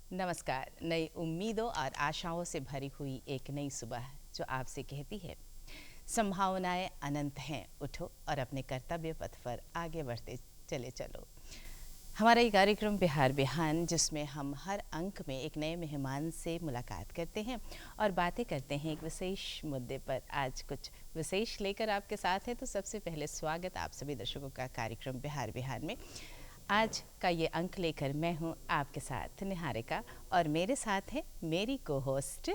नमस्कार। नई उम्मीदों और आशाओं से भरी हुई एक नई सुबह जो आपसे कहती है संभावनाएं अनंत हैं, उठो और अपने कर्तव्य पथ पर आगे बढ़ते चलो। हमारा ये कार्यक्रम बिहार बिहान, जिसमें हम हर अंक में एक नए मेहमान से मुलाकात करते हैं और बातें करते हैं एक विशेष मुद्दे पर। आज कुछ विशेष लेकर आपके साथ है, तो सबसे पहले स्वागत आप सभी दर्शकों का कार्यक्रम बिहार बिहान में। आज का ये अंक लेकर मैं हूँ आपके साथ निहारिका और मेरे साथ है मेरी को होस्ट।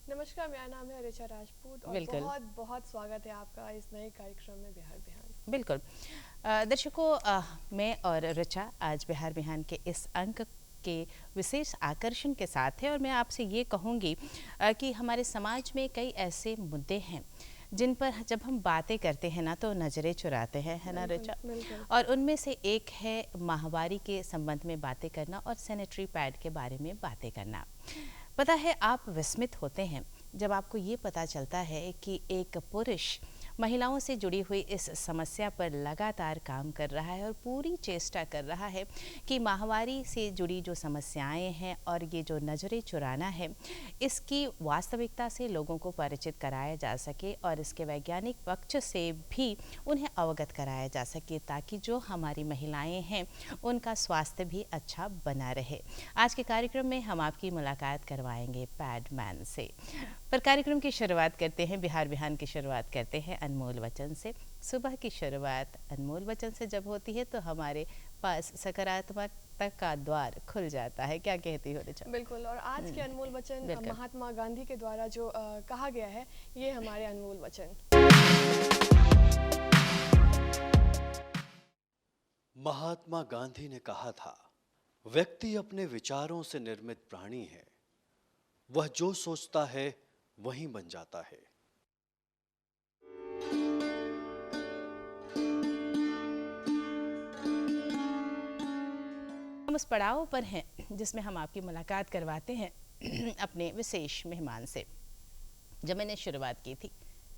नमस्कार, मेरा नाम है ऋचा राजपूत और बिल्कुल बहुत बहुत स्वागत है आपका इस नए कार्यक्रम में बिहार बिहान। बिल्कुल। दर्शकों, मैं और ऋचा आज बिहार बिहान के इस अंक के विशेष आकर्षण के साथ है और मैं आपसे ये कहूँगी कि हमारे समाज में कई ऐसे मुद्दे हैं जिन पर जब हम बातें करते हैं ना तो नज़रें चुराते हैं, है ना ऋचा? बिल्कुल। और उनमें से एक है माहवारी के संबंध में बातें करना और सैनिटरी पैड के बारे में बातें करना। पता है, आप विस्मित होते हैं जब आपको ये पता चलता है कि एक पुरुष महिलाओं से जुड़ी हुई इस समस्या पर लगातार काम कर रहा है और पूरी चेष्टा कर रहा है कि माहवारी से जुड़ी जो समस्याएं हैं और ये जो नज़रें चुराना है, इसकी वास्तविकता से लोगों को परिचित कराया जा सके और इसके वैज्ञानिक पक्ष से भी उन्हें अवगत कराया जा सके, ताकि जो हमारी महिलाएं हैं उनका स्वास्थ्य भी अच्छा बना रहे। आज के कार्यक्रम में हम आपकी मुलाकात करवाएंगे पैडमैन से। पर कार्यक्रम की शुरुआत करते हैं, बिहार बिहान की शुरुआत करते हैं अनमोल वचन से। सुबह की शुरुआत अनमोल वचन से जब होती है तो हमारे पास सकारात्मकता का द्वार खुल जाता है। क्या कहती हो ऋचा? बिल्कुल, और आज के अनमोल वचन बिल्कुल। महात्मा गांधी के द्वारा जो कहा गया है, ये हमारे अनमोल वचन। महात्मा गांधी ने कहा था, व्यक्ति अपने विचारों से निर्मित प्राणी है। वह जो सोचता है वही बन जाता है। हम उस पड़ाव पर हैं जिसमें हम आपकी मुलाकात करवाते हैं अपने विशेष मेहमान से। जब मैंने शुरुआत की थी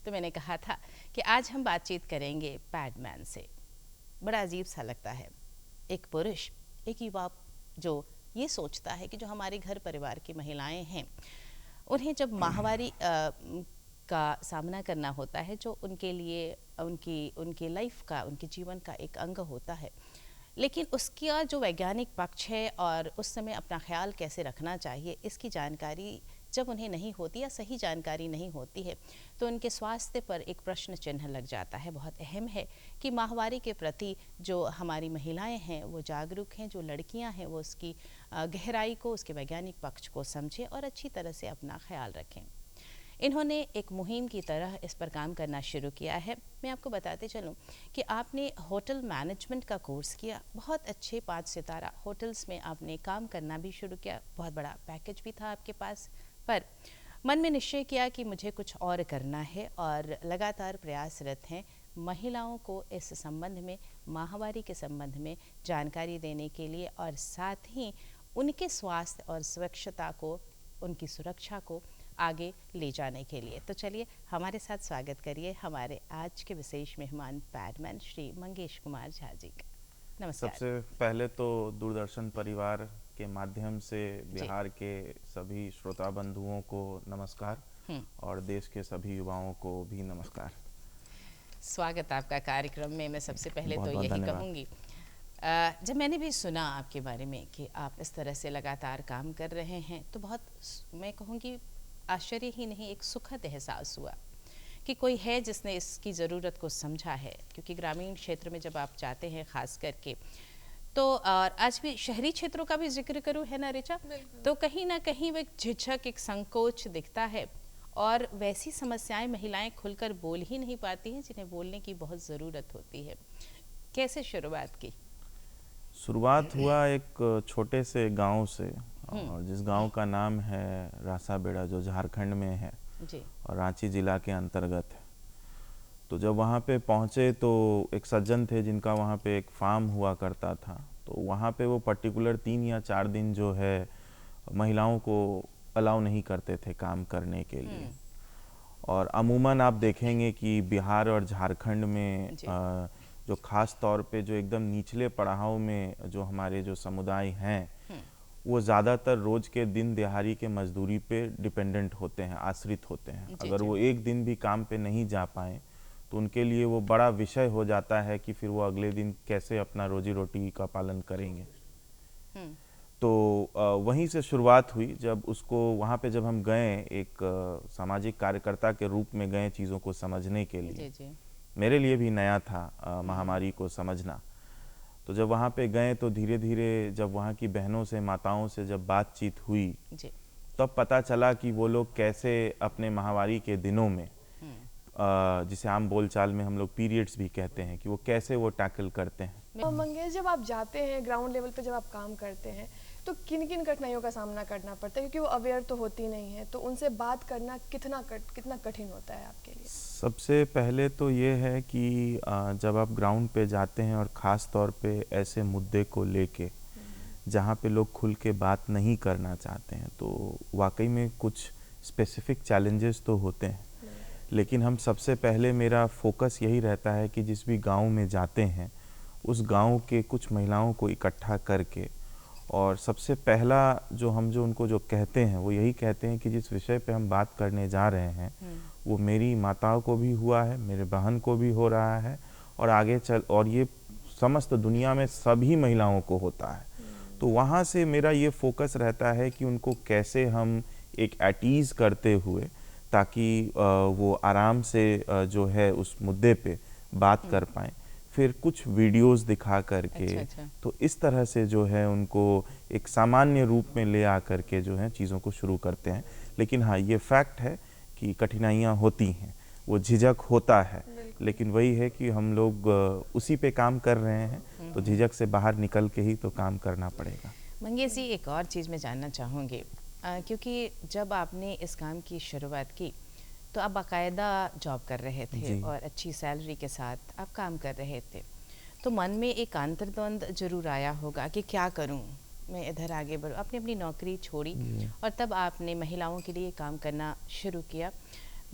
तो मैंने कहा था कि आज हम बातचीत करेंगे पैडमैन से। बड़ा अजीब सा लगता है, एक पुरुष, एक युवा जो ये सोचता है कि जो हमारे घर परिवार की महिलाएं हैं उन्हें जब माहवारी का सामना करना होता है, जो उनके लिए उनकी लाइफ का, उनके जीवन का एक अंग होता है, लेकिन उसका जो वैज्ञानिक पक्ष है और उस समय अपना ख्याल कैसे रखना चाहिए, इसकी जानकारी जब उन्हें नहीं होती या सही जानकारी नहीं होती है तो उनके स्वास्थ्य पर एक प्रश्न चिन्ह लग जाता है। बहुत अहम है कि माहवारी के प्रति जो हमारी महिलाएं हैं वो जागरूक हैं, जो लड़कियां हैं वो उसकी गहराई को, उसके वैज्ञानिक पक्ष को समझें और अच्छी तरह से अपना ख्याल रखें। इन्होंने एक मुहिम की तरह इस पर काम करना शुरू किया है। मैं आपको बताते चलूं कि आपने होटल मैनेजमेंट का कोर्स किया, बहुत अच्छे 5 सितारा होटल्स में आपने काम करना भी शुरू किया, बहुत बड़ा पैकेज भी था आपके पास, पर मन में निश्चय किया कि मुझे कुछ और करना है और लगातार प्रयासरत हैं महिलाओं को इस संबंध में, माहवारी के संबंध में जानकारी देने के लिए और साथ ही उनके स्वास्थ्य और स्वच्छता को, उनकी सुरक्षा को आगे ले जाने के लिए। तो चलिए हमारे साथ स्वागत करिए हमारे आज के विशेष मेहमान पैडमैन श्री मंगेश कुमार झा जी का। नमस्कार। सबसे पहले तो दूरदर्शन परिवार के माध्यम से बिहार के सभी श्रोता बंधुओं को नमस्कार और देश के सभी युवाओं को भी नमस्कार। स्वागत आपका कार्यक्रम में। मैं सबसे पहले बहुत तो बहुत यही धन्यवाद। कहूँगी, जब मैंने भी सुना आपके बारे में कि आप इस तरह से लगातार काम कर रहे हैं तो बहुत, मैं कहूँगी आश्चर्य ही नहीं, एक सुखद एहसास हुआ कि कोई है जिसने इसकी ज़रूरत को समझा है। क्योंकि ग्रामीण क्षेत्र में जब आप जाते हैं ख़ास करके तो, और आज भी शहरी क्षेत्रों का भी जिक्र करूँ, है ना ऋचा, तो कहीं ना कहीं वो एक झिझक, एक संकोच दिखता है और वैसी समस्याएं महिलाएं खुलकर बोल ही नहीं पाती हैं जिन्हें बोलने की बहुत ज़रूरत होती है। कैसे शुरुआत की? शुरुआत हुआ एक छोटे से गांव से, और जिस गांव का नाम है रासाबेड़ा, जो झारखंड में है जी। और रांची जिला के अंतर्गत है। तो जब वहाँ पे पहुँचे तो एक सज्जन थे जिनका वहाँ पे एक फार्म हुआ करता था। तो वहाँ पे वो पर्टिकुलर 3 या 4 दिन जो है महिलाओं को अलाउ नहीं करते थे काम करने के लिए। और अमूमन आप देखेंगे कि बिहार और झारखंड में जो खास तौर पे जो एकदम निचले पड़ाव में जो हमारे जो समुदाय हैं वो ज़्यादातर रोज के दिन दिहाड़ी के मजदूरी पे डिपेंडेंट होते हैं, आश्रित होते हैं। जी, अगर जी। वो एक दिन भी काम पे नहीं जा पाएँ तो उनके लिए वो बड़ा विषय हो जाता है कि फिर वो अगले दिन कैसे अपना रोजी रोटी का पालन करेंगे। हम्म, तो वहीं से शुरुआत हुई। जब उसको वहाँ पे जब हम गए एक सामाजिक कार्यकर्ता के रूप में गए चीज़ों को समझने के लिए, जी, जी। मेरे लिए भी नया था महामारी को समझना। तो जब वहाँ पे गए तो धीरे धीरे जब वहाँ की बहनों से, माताओं से जब बातचीत हुई, जी। तब पता चला कि वो लोग कैसे अपने महामारी के दिनों में, जिसे आम बोलचाल में हम लोग पीरियड्स भी कहते हैं, कि वो कैसे वो टैकल करते हैं। मंगेश, जब आप जाते हैं ग्राउंड लेवल पे, जब आप काम करते हैं, तो किन किन कठिनाइयों का सामना करना पड़ता है? क्योंकि वो अवेयर तो होती नहीं है, तो उनसे बात करना कितना कठिन होता है आपके लिए? सबसे पहले तो ये है कि जब आप ग्राउंड पे जाते हैं और ख़ास तौर पे ऐसे मुद्दे को लेके जहाँ पे लोग खुल के बात नहीं करना चाहते हैं, तो वाकई में कुछ स्पेसिफिक चैलेंजेस तो होते हैं। लेकिन हम सबसे पहले, मेरा फोकस यही रहता है कि जिस भी गांव में जाते हैं उस गांव के कुछ महिलाओं को इकट्ठा करके, और सबसे पहला जो उनको जो कहते हैं वो यही कहते हैं कि जिस विषय पे हम बात करने जा रहे हैं वो मेरी माताओं को भी हुआ है, मेरे बहन को भी हो रहा है, और आगे और ये समस्त दुनिया में सभी महिलाओं को होता है। तो वहाँ से मेरा ये फोकस रहता है कि उनको कैसे हम एक एटीज़ करते हुए, ताकि वो आराम से जो है उस मुद्दे पे बात कर पाएँ। फिर कुछ वीडियोस दिखा करके, अच्छा। तो इस तरह से जो है उनको एक सामान्य रूप में ले आ करके जो है चीज़ों को शुरू करते हैं। लेकिन हाँ, ये फैक्ट है कि कठिनाइयाँ होती हैं, वो झिझक होता है, लेकिन वही है कि हम लोग उसी पे काम कर रहे हैं, तो झिझक से बाहर निकल के ही तो काम करना पड़ेगा। मंगेश जी, एक और चीज़ मैं जानना चाहूँगी, क्योंकि जब आपने इस काम की शुरुआत की तो आप बाकायदा जॉब कर रहे थे और अच्छी सैलरी के साथ आप काम कर रहे थे, तो मन में एक अंतर्द्वंद जरूर आया होगा कि क्या करूं, मैं इधर आगे बढ़ूं। आपने अपनी नौकरी छोड़ी और तब आपने महिलाओं के लिए काम करना शुरू किया।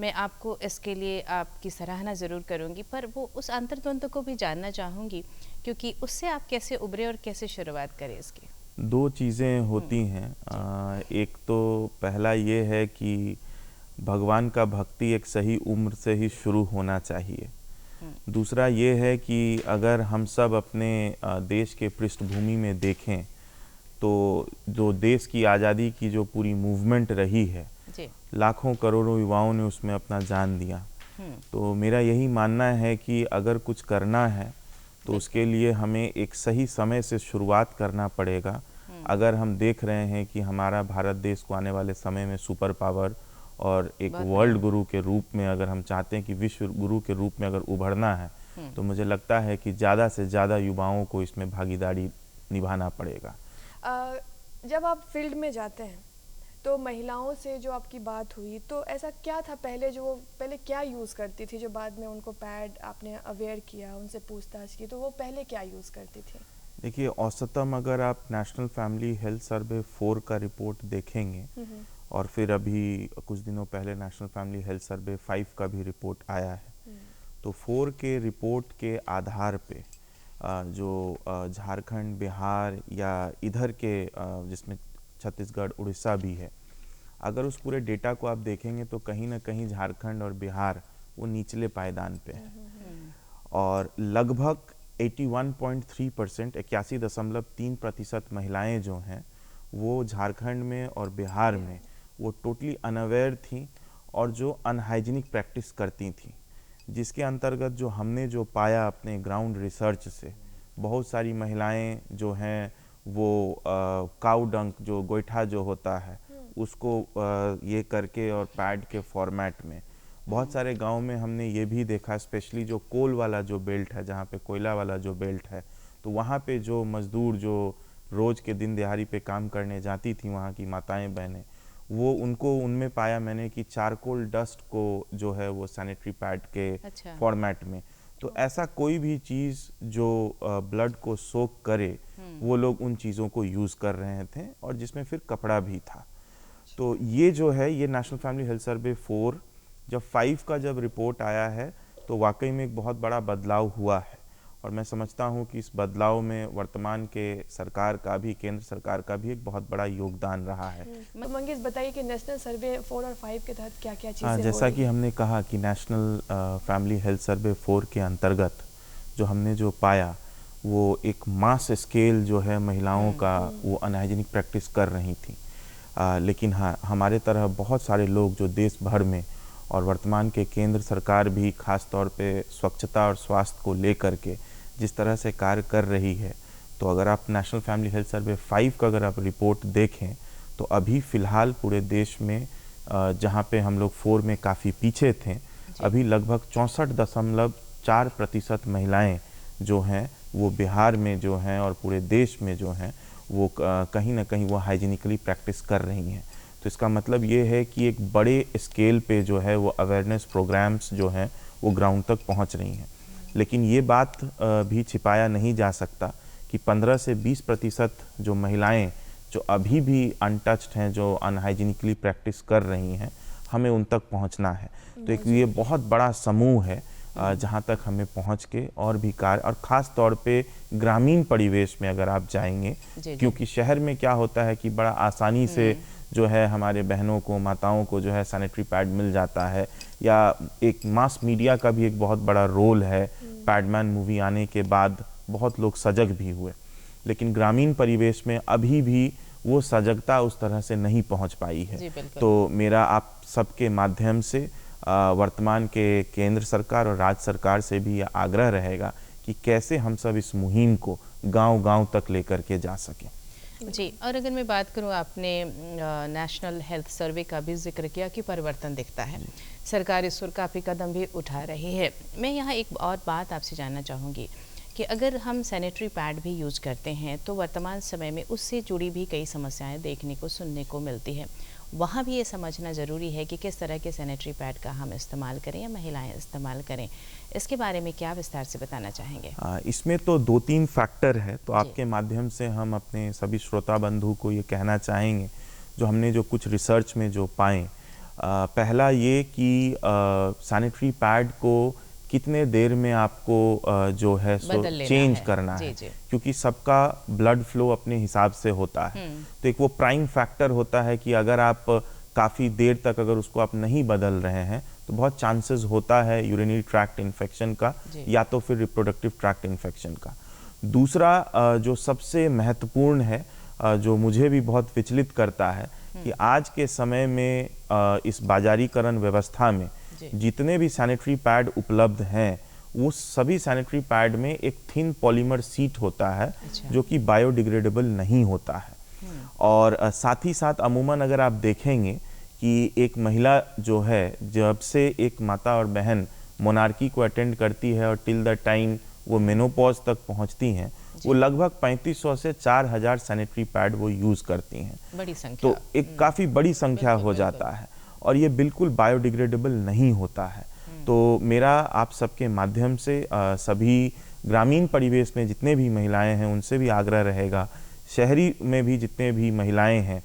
मैं आपको इसके लिए आपकी सराहना ज़रूर करूंगी, पर वो उस अंतर्द्वंद को भी जानना चाहूँगी, क्योंकि उससे आप कैसे उभरे और कैसे शुरुआत करें इसकी? दो चीज़ें होती हैं। एक तो पहला ये है कि भगवान का भक्ति एक सही उम्र से ही शुरू होना चाहिए। दूसरा ये है कि अगर हम सब अपने देश के पृष्ठभूमि में देखें तो जो देश की आज़ादी की जो पूरी मूवमेंट रही है, लाखों करोड़ों युवाओं ने उसमें अपना जान दिया। तो मेरा यही मानना है कि अगर कुछ करना है तो उसके लिए हमें एक सही समय से शुरुआत करना पड़ेगा। अगर हम देख रहे हैं कि हमारा भारत देश को आने वाले समय में सुपर पावर और एक वर्ल्ड गुरु के रूप में, अगर हम चाहते हैं कि विश्व गुरु के रूप में अगर उभरना है, तो मुझे लगता है कि ज़्यादा से ज़्यादा युवाओं को इसमें भागीदारी निभाना पड़ेगा। जब आप फील्ड में जाते हैं तो महिलाओं से जो आपकी बात हुई, तो ऐसा क्या था पहले, जो वो पहले क्या यूज़ करती थी, जो बाद में उनको पैड आपने अवेयर किया, उनसे पूछताछ की, तो वो पहले क्या यूज़ करती थी? देखिए, औसतम अगर आप नेशनल फैमिली हेल्थ सर्वे 4 का रिपोर्ट देखेंगे और फिर अभी कुछ दिनों पहले नेशनल फैमिली हेल्थ सर्वे 5 का भी रिपोर्ट आया है, तो 4 के रिपोर्ट के आधार पे जो झारखंड, बिहार या इधर के जिसमें छत्तीसगढ़, उड़ीसा भी है, अगर उस पूरे डेटा को आप देखेंगे तो कहीं ना कहीं झारखंड और बिहार वो निचले पायदान पे है। और लगभग 81.3%, 81.3% महिलाएं जो हैं वो झारखंड में और बिहार में वो टोटली अनअवेयर थी और जो अनहाइजीनिक प्रैक्टिस करती थी, जिसके अंतर्गत जो हमने जो पाया अपने ग्राउंड रिसर्च से, बहुत सारी महिलाएं जो हैं वो काऊ डंक, जो गोईठा जो होता है, उसको ये करके और पैड के फॉर्मेट में बहुत सारे गांव में हमने ये भी देखा, स्पेशली जो कोल वाला जो बेल्ट है, जहाँ पे कोयला वाला जो बेल्ट है, तो वहाँ पे जो मजदूर जो रोज़ के दिन दिहाड़ी पे काम करने जाती थी, वहाँ की माताएं बहनें, वो उनको उनमें पाया मैंने कि चारकोल डस्ट को जो है वो सैनिटरी पैड के फॉर्मेट में, तो ऐसा कोई भी चीज़ जो ब्लड को सोक करे वो लोग उन चीज़ों को यूज़ कर रहे थे, और जिसमें फिर कपड़ा भी था। तो ये जो है ये नेशनल फैमिली हेल्थ सर्वे 4, जब 5 का जब रिपोर्ट आया है तो वाकई में एक बहुत बड़ा बदलाव हुआ है। और मैं समझता हूँ कि इस बदलाव में वर्तमान के सरकार का भी, केंद्र सरकार का भी एक बहुत बड़ा योगदान रहा है। तो मंगेश बताइए कि नेशनल सर्वे 4 और 5 के तहत क्या क्या चीज़ें हो जैसा रही कि हैं? हमने कहा कि नेशनल फैमिली हेल्थ सर्वे 4 के अंतर्गत जो हमने जो पाया वो एक मास स्केल जो है महिलाओं का वो अनहाइजीनिक प्रैक्टिस कर रही थी। लेकिन हाँ, हमारे तरह बहुत सारे लोग जो देश भर में और वर्तमान के केंद्र सरकार भी खास तौर पे स्वच्छता और स्वास्थ्य को लेकर के जिस तरह से कार्य कर रही है, तो अगर आप नेशनल फैमिली हेल्थ सर्वे 5 का अगर आप रिपोर्ट देखें तो अभी फ़िलहाल पूरे देश में जहाँ पे हम लोग 4 में काफ़ी पीछे थे, अभी लगभग 64.4% महिलाएं जो हैं वो बिहार में जो हैं और पूरे देश में जो हैं वो कहीं ना कहीं वो हाइजीनिकली प्रैक्टिस कर रही हैं। तो इसका मतलब ये है कि एक बड़े स्केल पे जो है वो अवेयरनेस प्रोग्राम्स जो हैं वो ग्राउंड तक पहुंच रही हैं। लेकिन ये बात भी छिपाया नहीं जा सकता कि 15 से 20% जो महिलाएं जो अभी भी अनटच्ड हैं, जो अनहाइजीनिकली प्रैक्टिस कर रही हैं, हमें उन तक पहुंचना है। तो एक ये बहुत बड़ा समूह है जहां तक हमें पहुंच के और भी कार्य, और ख़ास तौर पे ग्रामीण परिवेश में अगर आप जाएंगे, क्योंकि शहर में क्या होता है कि बड़ा आसानी से जो है हमारे बहनों को, माताओं को जो है सैनिटरी पैड मिल जाता है, या एक मास मीडिया का भी एक बहुत बड़ा रोल है। पैडमैन मूवी आने के बाद बहुत लोग सजग भी हुए, लेकिन ग्रामीण परिवेश में अभी भी वो सजगता उस तरह से नहीं पहुंच पाई है। तो मेरा आप सबके माध्यम से वर्तमान के केंद्र सरकार और राज्य सरकार से भी यह आग्रह रहेगा कि कैसे हम सब इस मुहिम को गांव-गांव तक लेकर के जा सकें। जी, और अगर मैं बात करूं, आपने नेशनल हेल्थ सर्वे का भी जिक्र किया कि परिवर्तन दिखता है, सरकार इस ओर काफ़ी कदम भी उठा रही है। मैं यहाँ एक और बात आपसे जानना चाहूँगी कि अगर हम सैनिटरी पैड भी यूज़ करते हैं तो वर्तमान समय में उससे जुड़ी भी कई समस्याएं देखने को, सुनने को मिलती है। वहाँ भी ये समझना ज़रूरी है कि किस तरह के सैनिटरी पैड का हम इस्तेमाल करें या महिलाएं इस्तेमाल करें। इसके बारे में क्या विस्तार से बताना चाहेंगे? इसमें तो 2-3 फैक्टर है, तो आपके माध्यम से हम अपने सभी श्रोता बंधु को ये कहना चाहेंगे जो हमने जो कुछ रिसर्च में जो पाए। पहला ये कि सैनिटरी पैड को कितने देर में आपको जो है सो चेंज करना है, क्योंकि सबका ब्लड फ्लो अपने हिसाब से होता है। तो एक वो प्राइम फैक्टर होता है कि अगर आप काफ़ी देर तक अगर उसको आप नहीं बदल रहे हैं तो बहुत चांसेस होता है यूरिनरी ट्रैक्ट इन्फेक्शन का या तो फिर रिप्रोडक्टिव ट्रैक्ट इन्फेक्शन का। दूसरा जो सबसे महत्वपूर्ण है, जो मुझे भी बहुत विचलित करता है कि आज के समय में इस बाजारीकरण व्यवस्था में जितने भी सैनिटरी पैड उपलब्ध हैं वो सभी सैनिटरी पैड में एक थिन पॉलीमर सीट होता है जो कि बायोडिग्रेडेबल नहीं होता है। और साथ ही साथ अमूमन अगर आप देखेंगे कि एक महिला जो है, जब से एक माता और बहन मोनार्की को अटेंड करती है और टिल द टाइम वो मेनोपॉज तक पहुंचती हैं, वो लगभग 3500 से 4000 सैनिटरी पैड वो यूज़ करती हैं। बड़ी संख्या, तो एक काफ़ी बड़ी संख्या हो जाता है और ये बिल्कुल बायोडिग्रेडेबल नहीं होता है। तो मेरा आप सबके माध्यम से सभी ग्रामीण परिवेश में जितने भी महिलाएं हैं उनसे भी आग्रह रहेगा, शहरी में भी जितने भी महिलाएं हैं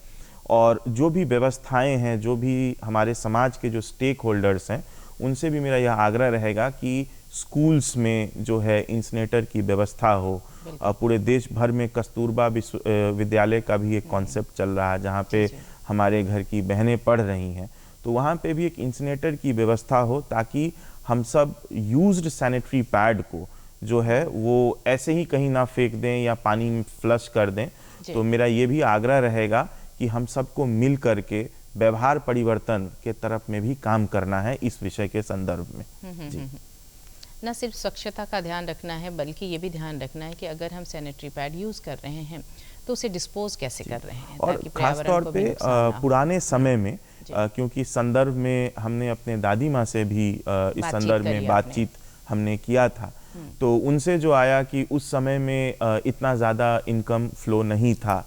और जो भी व्यवस्थाएं हैं, जो भी हमारे समाज के जो स्टेक होल्डर्स हैं, उनसे भी मेरा यह आग्रह रहेगा कि स्कूल्स में जो है इंसिनेटर की व्यवस्था हो। पूरे देश भर में कस्तूरबा विद्यालय का भी एक कॉन्सेप्ट चल रहा है जहाँ पे हमारे घर की बहनें पढ़ रही हैं, तो वहाँ पे भी एक इंसिनेटर की व्यवस्था हो ताकि हम सब यूज्ड सैनिटरी पैड को जो है वो ऐसे ही कहीं ना फेंक दें या पानी में फ्लश कर दें। तो मेरा ये भी आग्रह रहेगा कि हम सबको मिल करके व्यवहार परिवर्तन के तरफ में भी काम करना है इस विषय के संदर्भ में। जी, न सिर्फ स्वच्छता का ध्यान रखना है बल्कि ये भी ध्यान रखना है कि अगर हम सैनिटरी पैड यूज़ कर रहे हैं तो उसे डिस्पोज कैसे कर रहे हैं, और खास तौर पे पुराने समय में क्योंकि संदर्भ में हमने अपने दादी माँ से भी इस संदर्भ में बातचीत हमने किया था, तो उनसे जो आया कि उस समय में इतना ज़्यादा इनकम फ्लो नहीं था।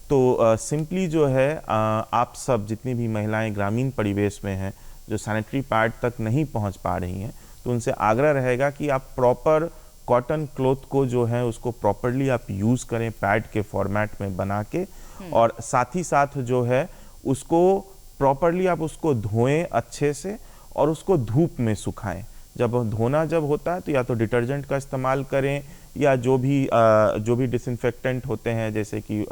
तो सिंपली जो है आप सब जितनी भी महिलाएं ग्रामीण परिवेश में हैं जो सैनिटरी पैड तक नहीं पहुंच पा रही हैं, तो उनसे आग्रह रहेगा कि आप प्रॉपर कॉटन क्लॉथ को जो है उसको प्रॉपरली आप यूज़ करें पैड के फॉर्मेट में बना के, और साथ ही साथ जो है उसको प्रॉपरली आप उसको धोएं अच्छे से और उसको धूप में सुखाएं जब धोना जब होता है तो या तो डिटर्जेंट का इस्तेमाल करें या जो भी डिसइंफेक्टेंट होते हैं, जैसे कि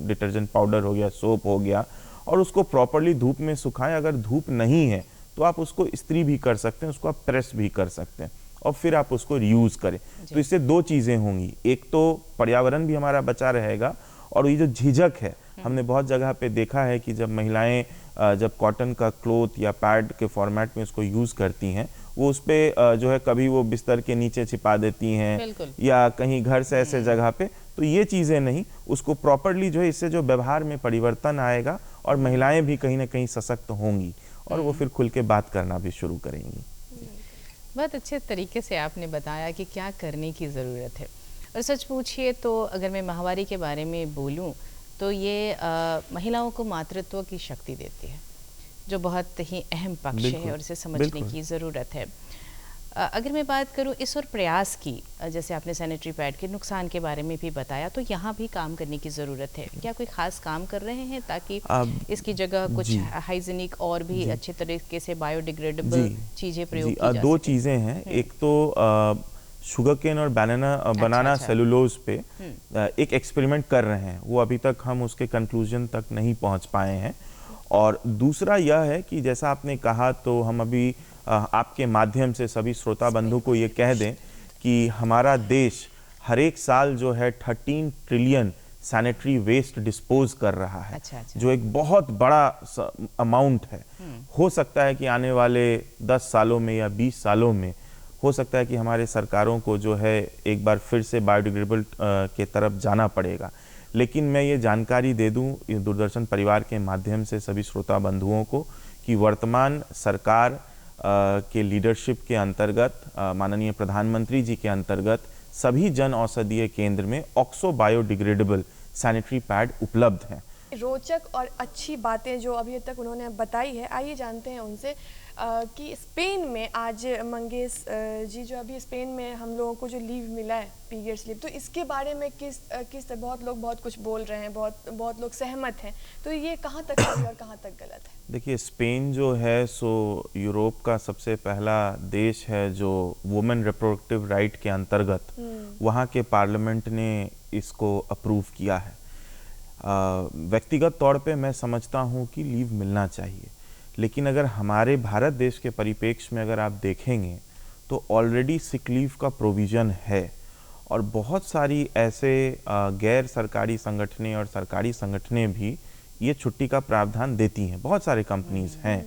डिटर्जेंट पाउडर हो गया, सोप हो गया, और उसको प्रॉपरली धूप में सुखाएं। अगर धूप नहीं है तो आप उसको इस्त्री भी कर सकते हैं, उसको आप प्रेस भी कर सकते हैं और फिर आप उसको रीयूज़ करें। तो इससे दो चीज़ें होंगी, एक तो पर्यावरण भी हमारा बचा रहेगा, और ये जो झिझक है, हमने बहुत जगह पे देखा है कि जब महिलाएं जब कॉटन का क्लोथ या पैड के फॉर्मेट में उसको यूज़ करती हैं, वो उस पर जो है कभी वो बिस्तर के नीचे छिपा देती हैं या कहीं घर से ऐसे जगह पे। तो ये चीज़ें नहीं, उसको प्रॉपरली जो है, इससे जो व्यवहार में परिवर्तन आएगा और महिलाएं भी कहीं ना कहीं सशक्त होंगी और वो फिर खुल के बात करना भी शुरू करेंगी। बहुत अच्छे तरीके से आपने बताया कि क्या करने की ज़रूरत है। और सच पूछिए तो अगर मैं माहवारी के बारे में बोलूं तो ये महिलाओं को मातृत्व की शक्ति देती है, जो बहुत ही अहम पक्ष है और इसे समझने की ज़रूरत है। अगर मैं बात करूं इस और प्रयास की, जैसे आपने सैनिटरी पैड के नुकसान के बारे में भी बताया, तो यहाँ भी काम करने की ज़रूरत है। क्या कोई ख़ास काम कर रहे हैं ताकि इसकी जगह कुछ हाइजीनिक और भी अच्छे तरीके से बायोडिग्रेडेबल चीज़ें प्रयोग की जा सके? दो चीज़ें हैं, एक तो शुगर केन और बनाना सेलुलोज पे एक एक्सपेरिमेंट कर रहे हैं, वो अभी तक हम उसके कंक्लूजन तक नहीं पहुंच पाए हैं। और दूसरा यह है कि जैसा आपने कहा, तो हम अभी आपके माध्यम से सभी श्रोता बंधु को ये कह दें कि हमारा देश हर एक साल जो है 13 ट्रिलियन सैनिटरी वेस्ट डिस्पोज कर रहा है। जो एक बहुत बड़ा अमाउंट है। हो सकता है कि आने वाले 10 सालों में या 20 सालों में हो सकता है कि हमारे सरकारों को जो है एक बार फिर से बायोडिग्रेडेबल के तरफ जाना पड़ेगा। लेकिन मैं ये जानकारी दे दूं दूरदर्शन परिवार के माध्यम से सभी श्रोता बंधुओं को कि वर्तमान सरकार के लीडरशिप के अंतर्गत, माननीय प्रधानमंत्री जी के अंतर्गत सभी जन औषधीय केंद्र में ऑक्सो बायोडिग्रेडेबल सैनिटरी पैड उपलब्ध हैं। रोचक और अच्छी बातें जो अभी तक उन्होंने बताई है, आइए जानते हैं उनसे कि स्पेन में आज मंगेश जी, जो अभी स्पेन में हम लोगों को जो लीव मिला है, पीरियड्स लीव, तो इसके बारे में किस बहुत लोग बहुत कुछ बोल रहे हैं, बहुत लोग सहमत हैं, तो ये कहाँ तक सही और कहाँ तक गलत है? देखिए, स्पेन जो है सो यूरोप का सबसे पहला देश है जो वुमेन रिप्रोडक्टिव राइट के अंतर्गत वहाँ के पार्लियामेंट ने इसको अप्रूव किया है। व्यक्तिगत तौर पे मैं समझता हूँ कि लीव मिलना चाहिए, लेकिन अगर हमारे भारत देश के परिप्रेक्ष्य में अगर आप देखेंगे तो ऑलरेडी सिक लीव का प्रोविज़न है और बहुत सारी ऐसे गैर सरकारी संगठनें और सरकारी संगठनें भी ये छुट्टी का प्रावधान देती हैं। बहुत सारे कंपनीज़ हैं।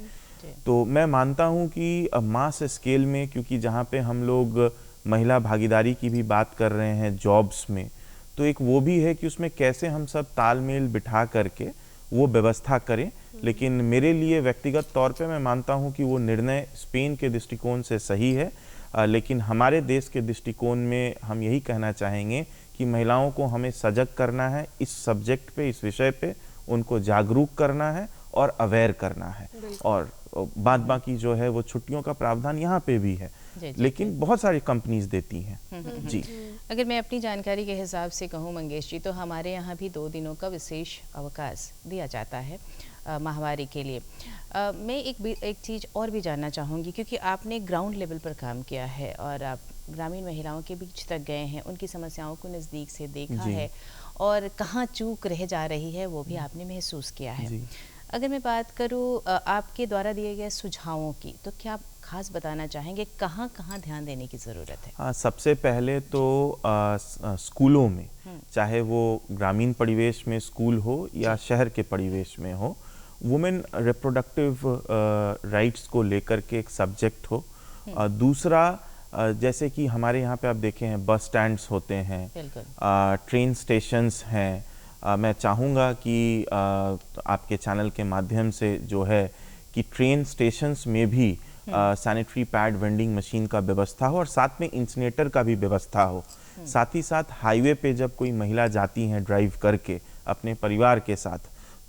तो मैं मानता हूँ कि मास स्केल में, क्योंकि जहाँ पे हम लोग महिला भागीदारी की भी बात कर रहे हैं जॉब्स में, तो एक वो भी है कि उसमें कैसे हम सब तालमेल बिठा करके वो व्यवस्था करें। लेकिन मेरे लिए व्यक्तिगत तौर पे मैं मानता हूं कि वो निर्णय स्पेन के दृष्टिकोण से सही है, लेकिन हमारे देश के दृष्टिकोण में हम यही कहना चाहेंगे कि महिलाओं को हमें सजग करना है इस सब्जेक्ट पे, इस विषय पे उनको जागरूक करना है और अवेयर करना है। और बाद बाकी जो है वो छुट्टियों का प्रावधान यहाँ पे भी है, लेकिन बहुत सारी कंपनीज देती हैं। जी, अगर मैं अपनी जानकारी के हिसाब से कहूँ मंगेश जी, तो हमारे यहाँ भी 2 दिनों का विशेष अवकाश दिया जाता है माहवारी के लिए। मैं एक चीज़ और भी जानना चाहूँगी, क्योंकि आपने ग्राउंड लेवल पर काम किया है और आप ग्रामीण महिलाओं के बीच तक गए हैं, उनकी समस्याओं को नज़दीक से देखा है और कहाँ चूक रह जा रही है वो भी आपने महसूस किया है। अगर मैं बात करूँ आपके द्वारा दिए गए सुझावों की, तो क्या आप खास बताना चाहेंगे कहाँ कहाँ ध्यान देने की ज़रूरत है? सबसे पहले तो स्कूलों में, चाहे वो ग्रामीण परिवेश में स्कूल हो या शहर के परिवेश में हो, वुमेन रिप्रोडक्टिव राइट्स को लेकर के एक सब्जेक्ट हो। दूसरा, जैसे कि हमारे यहाँ पे आप देखें हैं बस स्टैंड्स होते हैं, ट्रेन स्टेशंस हैं। मैं चाहूँगा कि आपके चैनल के माध्यम से जो है कि ट्रेन स्टेशंस में भी सैनिटरी पैड वेंडिंग मशीन का व्यवस्था हो और साथ में इंसिनेटर का भी व्यवस्था हो। साथ ही साथ हाईवे पे जब कोई महिला जाती हैं ड्राइव करके अपने परिवार के साथ,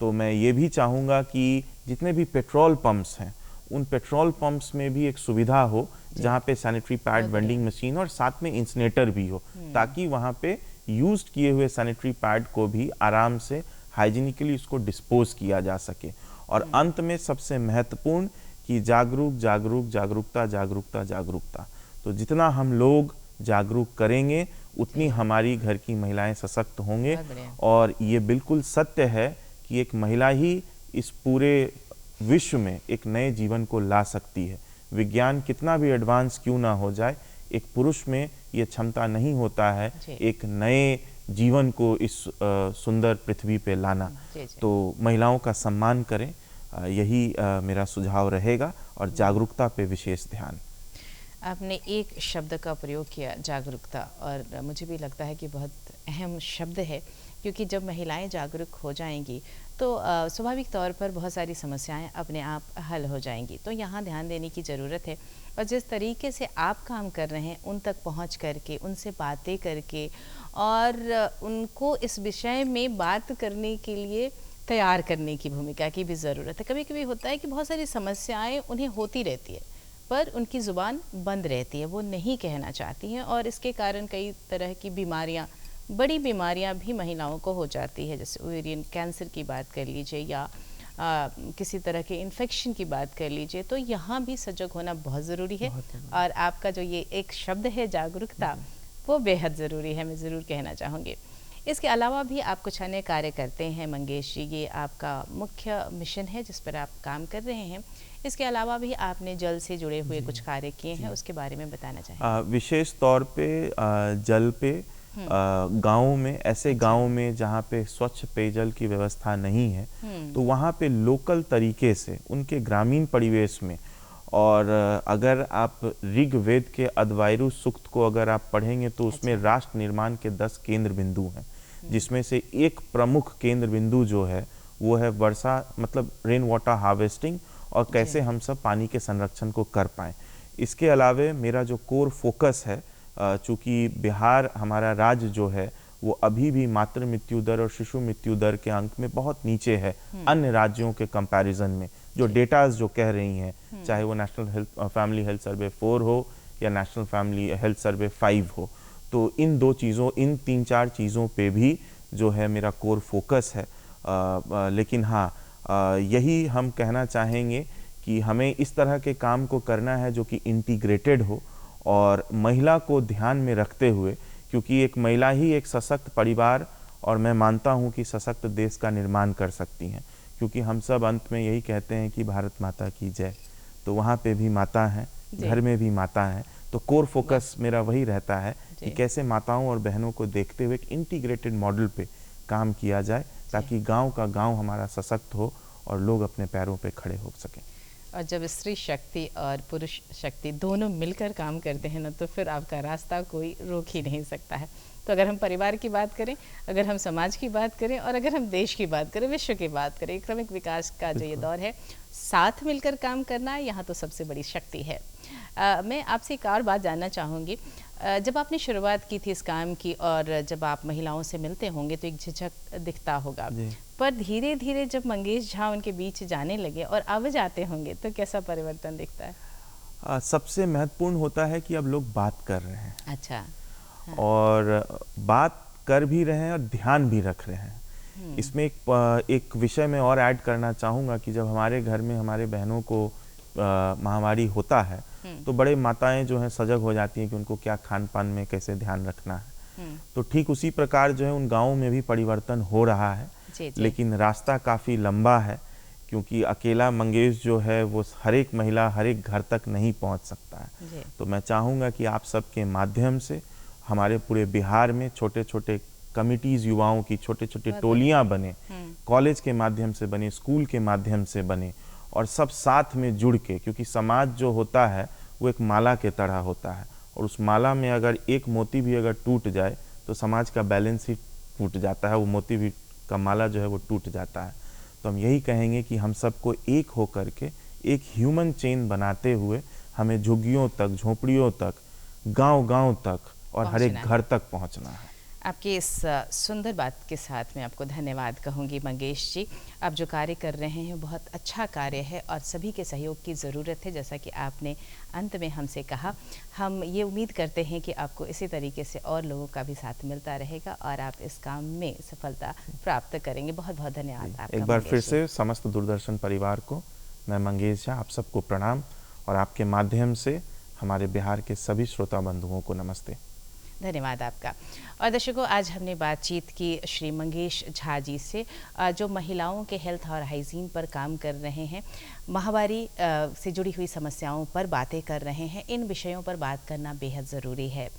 तो मैं ये भी चाहूँगा कि जितने भी पेट्रोल पंप्स हैं उन पेट्रोल पंप्स में भी एक सुविधा हो जहाँ पे सैनिटरी पैड वेंडिंग मशीन और साथ में इंसिनेटर भी हो, ताकि वहाँ पे यूज्ड किए हुए सैनिटरी पैड को भी आराम से हाइजीनिकली उसको डिस्पोज किया जा सके। और अंत में सबसे महत्वपूर्ण कि जागरूक जागरूक जागरूकता जागरूकता जागरूकता। तो जितना हम लोग जागरूक करेंगे उतनी हमारी घर की महिलाएं सशक्त होंगे। और ये बिल्कुल सत्य है कि एक महिला ही इस पूरे विश्व में एक नए जीवन को ला सकती है। विज्ञान कितना भी एडवांस क्यों ना हो जाए, एक पुरुष में ये क्षमता नहीं होता है एक नए जीवन को इस सुंदर पृथ्वी पे लाना। तो महिलाओं का सम्मान करें, यही मेरा सुझाव रहेगा, और जागरूकता पे विशेष ध्यान। आपने एक शब्द का प्रयोग किया, जागरूकता, और मुझे भी लगता है कि बहुत अहम शब्द है, क्योंकि जब महिलाएं जागरूक हो जाएंगी तो स्वाभाविक तौर पर बहुत सारी समस्याएं अपने आप हल हो जाएंगी। तो यहाँ ध्यान देने की ज़रूरत है, और जिस तरीके से आप काम कर रहे हैं उन तक पहुँच करके, उनसे बातें करके, और उनको इस विषय में बात करने के लिए तैयार करने की भूमिका की भी ज़रूरत है। कभी कभी होता है कि बहुत सारी समस्याएं उन्हें होती रहती है, पर उनकी ज़ुबान बंद रहती है, वो नहीं कहना चाहती हैं, और इसके कारण कई तरह की बीमारियां, बड़ी बीमारियां भी महिलाओं को हो जाती है। जैसे ओवेरियन कैंसर की बात कर लीजिए, या किसी तरह के इन्फेक्शन की बात कर लीजिए। तो यहाँ भी सजग होना बहुत ज़रूरी है, और आपका जो ये एक शब्द है जागरूकता, वो बेहद ज़रूरी है, मैं ज़रूर कहना चाहूँगी। इसके अलावा भी आप कुछ अन्य कार्य करते हैं मंगेश जी, ये आपका मुख्य मिशन है जिस पर आप काम कर रहे हैं। इसके अलावा भी आपने जल से जुड़े हुए कुछ कार्य किए हैं, उसके बारे में बताना चाहेंगे? विशेष तौर पे जल पे गाँव में, ऐसे गाँव में जहाँ पे स्वच्छ पेयजल की व्यवस्था नहीं है, तो वहाँ पे लोकल तरीके से उनके ग्रामीण परिवेश में, और अगर आप ऋग्वेद के अद्वायरु सूक्त को अगर आप पढ़ेंगे तो उसमें राष्ट्र निर्माण के 10 केंद्र बिंदु हैं, जिसमें से एक प्रमुख केंद्र बिंदु जो है वो है वर्षा, मतलब रेन वाटर हार्वेस्टिंग, और कैसे हम सब पानी के संरक्षण को कर पाएँ। इसके अलावा मेरा जो कोर फोकस है, चूँकि बिहार हमारा राज्य जो है वो अभी भी मातृ मृत्यु दर और शिशु मृत्यु दर के अंक में बहुत नीचे है अन्य राज्यों के कंपैरिजन में। जो डेटाज जो कह रही हैं, चाहे वो नेशनल फैमिली हेल्थ सर्वे 4 हो या नेशनल फैमिली हेल्थ सर्वे 5 हो, तो इन 2 चीज़ों, इन 3-4 चीज़ों पे भी जो है मेरा कोर फोकस है। लेकिन हाँ, यही हम कहना चाहेंगे कि हमें इस तरह के काम को करना है जो कि इंटीग्रेटेड हो और महिला को ध्यान में रखते हुए, क्योंकि एक महिला ही एक सशक्त परिवार और मैं मानता हूँ कि सशक्त देश का निर्माण कर सकती हैं, क्योंकि हम सब अंत में यही कहते हैं कि भारत माता की जय। तो वहाँ पे भी माता है, घर में भी माता है। तो कोर फोकस मेरा वही रहता है कि कैसे माताओं और बहनों को देखते हुए एक इंटीग्रेटेड मॉडल पे काम किया जाए, ताकि गांव का गांव हमारा सशक्त हो और लोग अपने पैरों पे खड़े हो सकें। और जब स्त्री शक्ति और पुरुष शक्ति दोनों मिलकर काम करते हैं ना, तो फिर आपका रास्ता कोई रोक ही नहीं सकता है। तो अगर हम परिवार की बात करें, अगर हम समाज की बात करें, और अगर हम देश की बात करें, विश्व की बात करें, क्रमिक विकास का जो ये दौर है, साथ मिलकर काम करना यहाँ तो सबसे बड़ी शक्ति है। मैं आपसे एक और बात जानना चाहूँगी। जब आपने शुरुआत की थी इस काम की, और जब आप महिलाओं से मिलते होंगे तो एक झिझक दिखता होगा, पर धीरे धीरे जब मंगेश झा उनके बीच जाने लगे और अब जाते होंगे तो कैसा परिवर्तन दिखता है? सबसे महत्वपूर्ण होता है कि अब लोग बात कर रहे हैं। अच्छा। हाँ। और बात कर भी रहे हैं और ध्यान भी रख रहे हैं। इसमें एक विषय में और ऐड करना चाहूँगा कि जब हमारे घर में हमारे बहनों को महामारी होता है तो बड़े माताएं जो हैं सजग हो जाती हैं कि उनको क्या खान पान में कैसे ध्यान रखना है। तो ठीक उसी प्रकार जो है उन गाँवों में भी परिवर्तन हो रहा है। जी। लेकिन रास्ता काफ़ी लंबा है, क्योंकि अकेला मंगेश जो है वो हर एक महिला हर एक घर तक नहीं पहुंच सकता है। तो मैं चाहूँगा कि आप सबके माध्यम से हमारे पूरे बिहार में छोटे छोटे कमिटीज़, युवाओं की छोटे छोटे टोलियाँ बने, कॉलेज के माध्यम से बने, स्कूल के माध्यम से बने, और सब साथ में जुड़ के, क्योंकि समाज जो होता है वो एक माला के तरह होता है, और उस माला में अगर एक मोती भी अगर टूट जाए तो समाज का बैलेंस ही टूट जाता है, वो मोती भी का माला जो है वो टूट जाता है। तो हम यही कहेंगे कि हम सबको एक हो करके एक ह्यूमन चेन बनाते हुए हमें झुग्गियों तक, झोपड़ियों तक, गांव-गांव तक और हर एक घर तक पहुंचना है। आपकी इस सुंदर बात के साथ मैं आपको धन्यवाद कहूँगी मंगेश जी। आप जो कार्य कर रहे हैं बहुत अच्छा कार्य है और सभी के सहयोग की ज़रूरत है। जैसा कि आपने अंत में हमसे कहा, हम ये उम्मीद करते हैं कि आपको इसी तरीके से और लोगों का भी साथ मिलता रहेगा और आप इस काम में सफलता प्राप्त करेंगे। बहुत बहुत धन्यवाद आपका। एक बार फिर से समस्त दूरदर्शन परिवार को मैं मंगेश झा आप सबको प्रणाम और आपके माध्यम से हमारे बिहार के सभी श्रोता बंधुओं को नमस्ते। धन्यवाद आपका। और दर्शकों, आज हमने बातचीत की श्री मंगेश झा जी से, जो महिलाओं के हेल्थ और हाइजीन पर काम कर रहे हैं, माहवारी से जुड़ी हुई समस्याओं पर बातें कर रहे हैं। इन विषयों पर बात करना बेहद ज़रूरी है,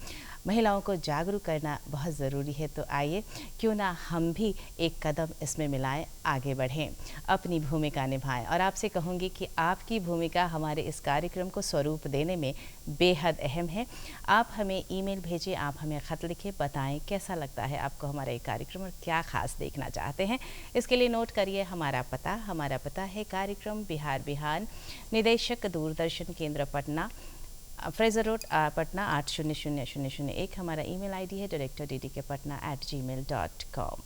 महिलाओं को जागरूक करना बहुत ज़रूरी है। तो आइए क्यों ना हम भी एक कदम इसमें मिलाएं, आगे बढ़ें, अपनी भूमिका निभाएं। और आपसे कहूँगी कि आपकी भूमिका हमारे इस कार्यक्रम को स्वरूप देने में बेहद अहम है। आप हमें ईमेल भेजें, आप हमें ख़त लिखें, बताएं कैसा लगता है आपको हमारा ये कार्यक्रम और क्या ख़ास देखना चाहते हैं। इसके लिए नोट करिए हमारा पता है कार्यक्रम बिहार बिहान, निदेशक दूरदर्शन केंद्र पटना, फ्रेजर रोड पटना 8000001। हमारा ईमेल आईडी है director.ddkpatna@gmail.com।